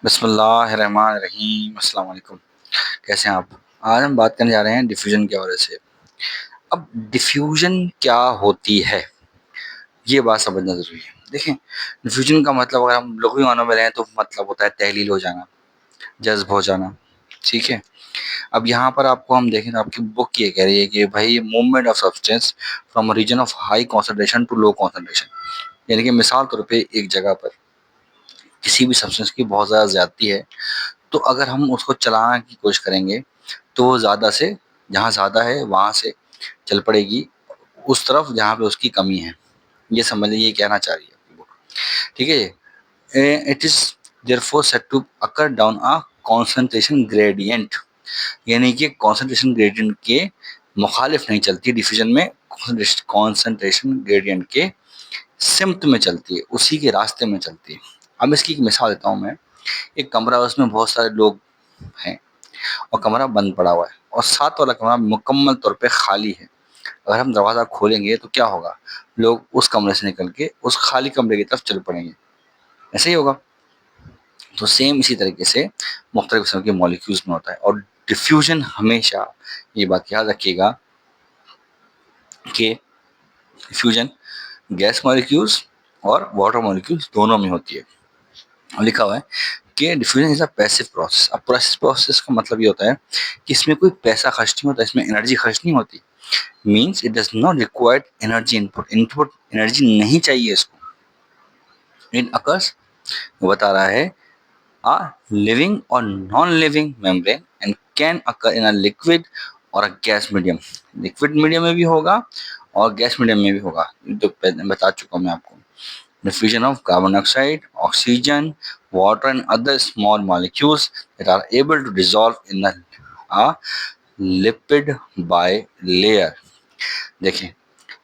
बिस्मिल्लाहिर्रहमानिर्रहीम। अस्सलाम वालेकुम। कैसे हैं आप? आज हम बात करने जा रहे हैं डिफ्यूजन के हवाले से। अब डिफ्यूजन क्या होती है, ये बात समझना ज़रूरी है। देखें, डिफ्यूजन का मतलब अगर हम लघु मानों में रहें तो मतलब होता है तहलील हो जाना, जज़्ब हो जाना। ठीक है? अब यहाँ पर आपको हम देखें तो आपकी बुक ये कह रही है कि भाई movement of substance from a region of high concentration to low concentration. यानी कि मिसाल तौर पे एक जगह पर किसी भी सब्सटेंस की बहुत ज़्यादा ज़्यादती है, तो अगर हम उसको चलाने की कोशिश करेंगे तो वो ज़्यादा से जहाँ ज़्यादा है वहाँ से चल पड़ेगी उस तरफ जहाँ पे उसकी कमी है। ये समझ लीजिए, ये कहना चाह रही है आपकी बुक। ठीक है? It is therefore said to occur down a concentration gradient. यानी कि कॉन्संट्रेशन ग्रेडियंट के मुखालिफ नहीं चलती डिफ्यूजन में, कॉन्संट्रेशन ग्रेडियंट के सिम्त में चलती है, उसी के रास्ते में चलती है। अब इसकी एक मिसाल देता हूँ मैं। एक कमरा है, उसमें बहुत सारे लोग हैं और कमरा बंद पड़ा हुआ है और साथ वाला कमरा मुकम्मल तौर पे खाली है। अगर हम दरवाज़ा खोलेंगे तो क्या होगा? लोग उस कमरे से निकल के उस खाली कमरे की तरफ चल पड़ेंगे। ऐसे ही होगा। तो सेम इसी तरीके से मुख्तलिफ किस्म के मॉलिक्यूल्स में होता है। और डिफ्यूजन हमेशा, ये बात याद रखिएगा कि डिफ्यूजन गैस मॉलिक्यूल्स और वाटर मॉलिक्यूल्स दोनों में होती है। और लिखा हुआ है कि diffusion is a passive process. अब पैसिव प्रोसेस का मतलब ये होता है कि इसमें कोई पैसा खर्च नहीं होता, इसमें एनर्जी खर्च नहीं होती। Means it does not required energy input. Input energy नहीं चाहिए इसको। इट अकर्स, वो बता रहा है, a living or non living membrane and can occur in a liquid or a gas medium. Liquid medium में भी होगा और गैस मीडियम में भी होगा, तो बता चुका हूँ मैं आपको। Diffusion of carbon dioxide, oxygen, water, and other small molecules that are able to dissolve in a lipid bilayer। देखें,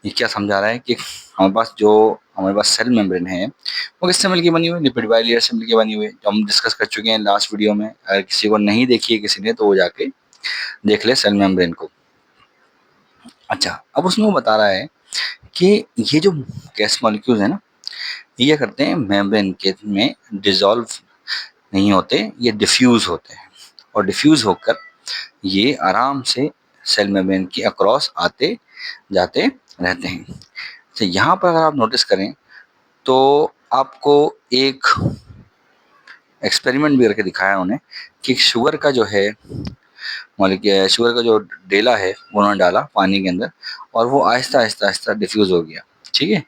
ये क्या समझा रहा है कि हमारे पास सेल मेम्ब्रेन है, वो किससे मिलकर बनी हुई है? लिपिड बाइलेयर से मिलकर बनी हुई है, जो हम डिस्कस कर चुके हैं लास्ट वीडियो में। अगर किसी को नहीं देखी है किसी ने तो वो जाके देख ले सेल मेम्ब्रेन को। अच्छा, अब उसमें वो बता रहा है कि ये जो गैस मॉलिक्यूल्स है ना, ये क्या करते हैं? मेम्ब्रेन के में डिसॉल्व नहीं होते, ये डिफ्यूज होते हैं। और डिफ्यूज होकर ये आराम से सेल मेम्ब्रेन के अक्रॉस आते जाते रहते हैं। तो यहाँ पर अगर आप नोटिस करें तो आपको एक एक्सपेरिमेंट भी करके दिखाया उन्होंने कि शुगर का जो है शुगर का जो डेला है वो उन्होंने डाला पानी के अंदर और वो आहिस्ता आहिस्ता आहिस्ता डिफ्यूज हो गया। ठीक है?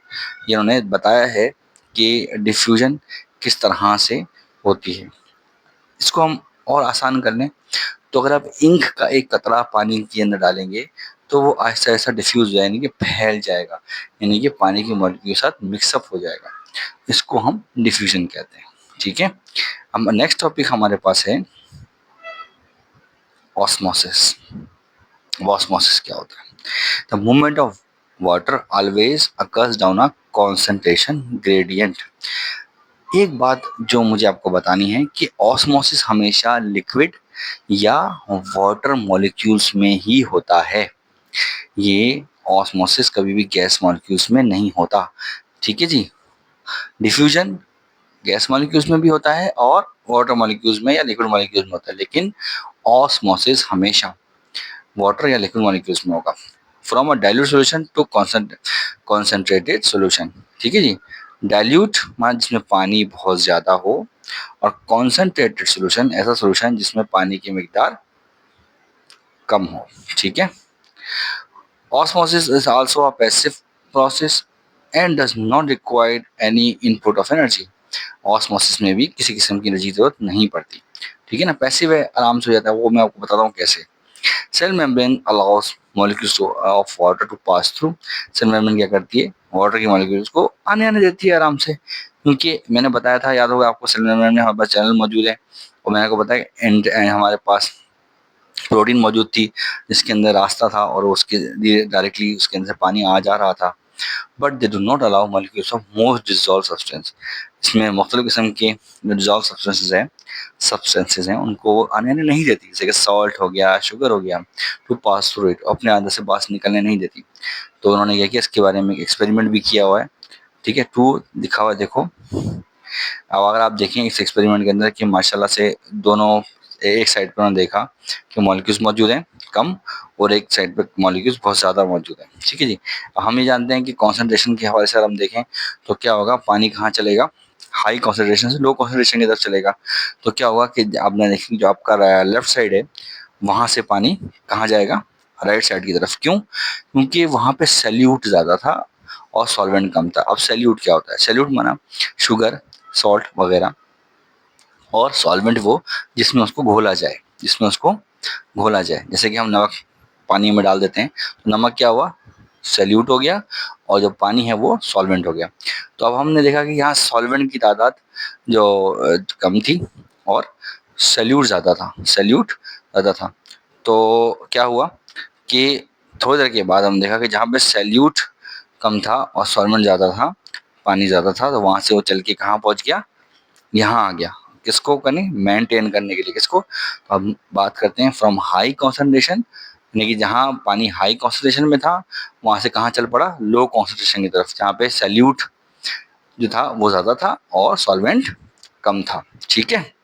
ये उन्होंने बताया है कि डिफ्यूजन किस तरह से होती है। इसको हम और आसान कर लें तो अगर आप इंक का एक कतरा पानी के अंदर डालेंगे तो वो आहिस्ता आहिस्ता डिफ्यूज हो जाए, यानी कि फैल जाएगा, यानी कि पानी की मॉलिक्यूल के साथ मिक्सअप हो जाएगा। इसको हम डिफ्यूजन कहते हैं। ठीक है? अब नेक्स्ट टॉपिक हमारे पास है ऑस्मोसिस। ऑस्मोसिस क्या होता है? The movement of water always occurs down a concentration gradient. एक बात जो मुझे आपको बतानी है कि ऑस्मोसिस हमेशा लिक्विड या वाटर मॉलिक्यूल्स में ही होता है। ये ऑस्मोसिस कभी भी गैस मॉलिक्यूल्स में नहीं होता। ठीक है जी? डिफ्यूजन गैस मॉलिक्यूल्स में भी होता है और वाटर मॉलिक्यूल्स में या लिक्विड मॉलिक्यूल्स में होता है, लेकिन ऑस्मोसिस हमेशा वाटर या लिक्विड मॉलिक्यूल्स में होगा। From a dilute solution to concentrated solution. ठीक है जी? डाइल्यूट मान जिसमें पानी बहुत ज़्यादा हो, और कॉन्सेंट्रेटेड सॉल्यूशन ऐसा सॉल्यूशन जिसमें पानी की मिकदार कम हो। ठीक है? Osmosis is also a passive process and does not require any input of energy। Osmosis में भी किसी किस्म की एनर्जी की जरूरत नहीं पड़ती। ठीक है ना? पैसिव है, आराम से हो जाता है। वो मैं आपको बताता हूँ कैसे। Cell membrane allows molecules of water to pass through. Cell membrane क्या करती है? वाटर की मॉलिक्यूल्स को आने आने देती है आराम से, क्योंकि मैंने बताया था, याद होगा आपको, सेल मेम्ब्रेन में हमारे पास चैनल मौजूद है और मैंने आपको बताया हमारे पास प्रोटीन मौजूद थी जिसके अंदर रास्ता था और उसके लिए डायरेक्टली उसके अंदर से पानी आ जा रहा था। But they do not allow molecules of most dissolve substance. इसमें मुख्तलिफ किस्म के जो डिजॉल्व सब्सटेंसेज हैं उनको वो आने आने नहीं देती, जैसे कि सॉल्ट हो गया, शुगर हो गया, टू पास थ्रू इट, अपने अंदर से बाहर निकलने नहीं देती। तो उन्होंने क्या किया, इसके बारे में एक्सपेरिमेंट भी किया हुआ है। ठीक है? टू लिखा हुआ है, देखो। अब अगर आप देखें इस एक्सपेरिमेंट के अंदर कि माशाल्लाह से दोनों एक साइड पर उन्होंने देखा कि मॉलिक्यूल्स मौजूद हैं कम, और एक साइड पे मॉलिक्यूल्स बहुत ज़्यादा मौजूद हैं। ठीक है जी। हम ये जानते हैं कि कॉन्सेंट्रेशन के हवाले से अगर हम देखें तो क्या होगा, पानी कहाँ चलेगा, हाई कॉन्सेंट्रेशन से लो कॉन्सेंट्रेशन की तरफ चलेगा। तो क्या होगा कि आपने देखिए जो आपका लेफ्ट साइड है वहाँ से पानी कहाँ जाएगा, राइट साइड की तरफ। क्यों? क्योंकि वहाँ पे सैल्यूट ज़्यादा था और सॉल्वेंट कम था। अब सैल्यूट क्या होता है? सैल्यूट माना शुगर, सॉल्ट वगैरह, और सॉल्वेंट वो जिसमें उसको घोला जाए, जिसमें उसको घोला जाए। जैसे कि हम नमक पानी में डाल देते हैं तो नमक क्या हुआ, सैल्यूट हो गया, और जो पानी है वो सॉल्वेंट हो गया। तो अब हमने देखा कि यहाँ सॉल्वेंट की तादाद जो कम थी और सैल्यूट ज़्यादा था, सैल्यूट ज़्यादा था। तो क्या हुआ कि थोड़ी देर के बाद हम देखा कि जहाँ पे सैल्यूट कम था और सॉल्वेंट ज़्यादा था, पानी ज़्यादा था, तो वहाँ से वो चल के कहाँ पहुँच गया, यहाँ आ गया। किसको करने, मेंटेन करने के लिए। किसको? तो अब बात करते हैं फ्रॉम हाई कॉन्सेंट्रेशन, यानी कि जहाँ पानी हाई कॉन्सेंट्रेशन में था वहाँ से कहाँ चल पड़ा, लो कॉन्सेंट्रेशन की तरफ, जहाँ पे सैल्यूट जो था वो ज़्यादा था और सॉल्वेंट कम था। ठीक है।